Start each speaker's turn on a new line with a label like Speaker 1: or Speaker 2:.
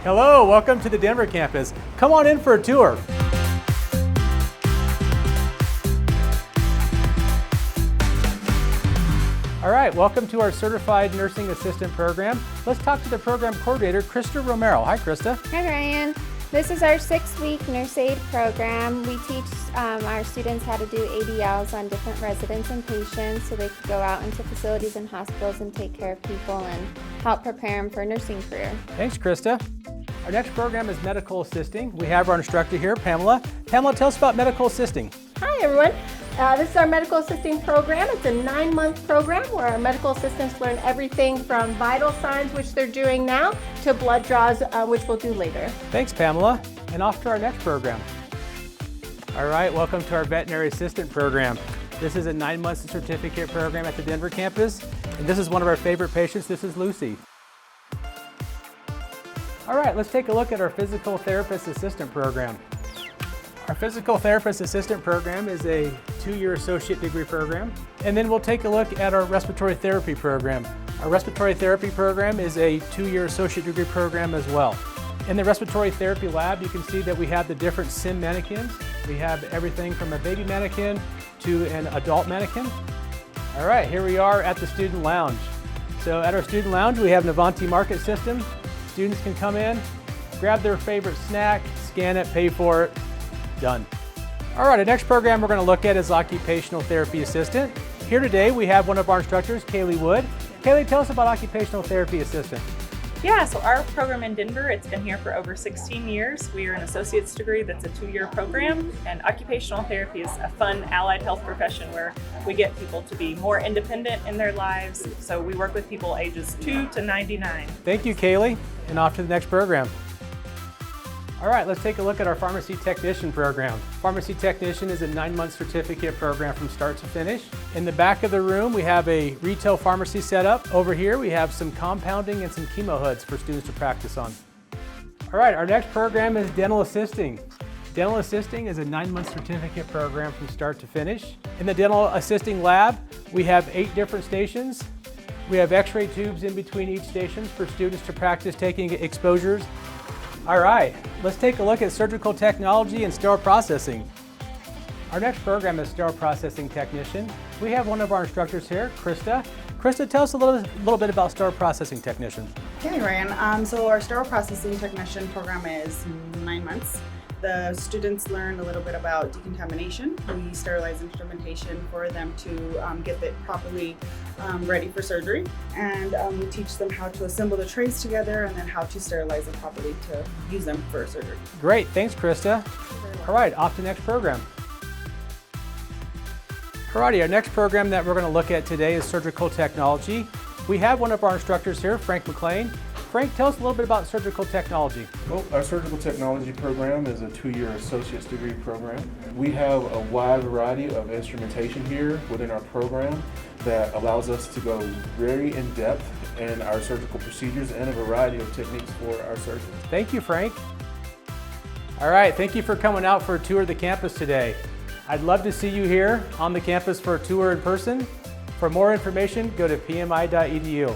Speaker 1: Hello, welcome to the Denver campus. Come on in for a tour. All right, welcome to our Certified Nursing Assistant program. Let's talk to the program coordinator, Krista Romero. Hi, Krista.
Speaker 2: Hi, Ryan. This is our 6-week nurse aid program. We teach our students how to do ADLs on different residents and patients so they can go out into facilities and hospitals and take care of people and help prepare them for a nursing career.
Speaker 1: Thanks, Krista. Our next program is medical assisting. We have our instructor here, Pamela. Pamela, tell us about medical assisting.
Speaker 3: Hi everyone. This is our medical assisting program. It's a 9-month program where our medical assistants learn everything from vital signs, which they're doing now, to blood draws, which we'll do later.
Speaker 1: Thanks, Pamela. And off to our next program. All right, welcome to our veterinary assistant program. This is a 9-month certificate program at the Denver campus. And this is one of our favorite patients. This is Lucy. All right, let's take a look at our physical therapist assistant program. Our physical therapist assistant program is a 2-year associate degree program. And then we'll take a look at our respiratory therapy program. Our respiratory therapy program is a 2-year associate degree program as well. In the respiratory therapy lab, you can see that we have the different sim mannequins. We have everything from a baby mannequin to an adult mannequin. All right, here we are at the student lounge. So at our student lounge, we have an Avanti Market system. Students can come in, grab their favorite snack, scan it, pay for it, done. All right, our next program we're going to look at is occupational therapy assistant. Here today we have one of our instructors, Kaylee Wood. Kaylee, tell us about occupational therapy assistant.
Speaker 4: Yeah, so our program in Denver, it's been here for over 16 years. We are an associate's degree that's a 2-year program, and occupational therapy is a fun allied health profession where we get people to be more independent in their lives. So we work with people ages 2 to 99.
Speaker 1: Thank you, Kaylee, and off to the next program. All right, let's take a look at our pharmacy technician program. Pharmacy technician is a 9-month certificate program from start to finish. In the back of the room, we have a retail pharmacy set up. Over here, we have some compounding and some chemo hoods for students to practice on. All right, our next program is dental assisting. Dental assisting is a 9-month certificate program from start to finish. In the dental assisting lab, we have 8 different stations. We have x-ray tubes in between each station for students to practice taking exposures. All right, let's take a look at surgical technology and sterile processing. Our next program is sterile processing technician. We have one of our instructors here, Krista. Krista, tell us a little bit about sterile processing technician.
Speaker 5: Hey Ryan, so our sterile processing technician program is 9 months. The students learn a little bit about decontamination. We sterilize instrumentation for them to get it properly ready for surgery. And we teach them how to assemble the trays together and then how to sterilize them properly to use them for surgery.
Speaker 1: Great, thanks Krista. All right, off to the next program. Alrighty, our next program that we're going to look at today is surgical technology. We have one of our instructors here, Frank McLean. Frank, tell us a little bit about surgical technology.
Speaker 6: Well, our surgical technology program is a 2-year associate's degree program. We have a wide variety of instrumentation here within our program that allows us to go very in depth in our surgical procedures and a variety of techniques for our surgeons.
Speaker 1: Thank you, Frank. All right, thank you for coming out for a tour of the campus today. I'd love to see you here on the campus for a tour in person. For more information, go to pmi.edu.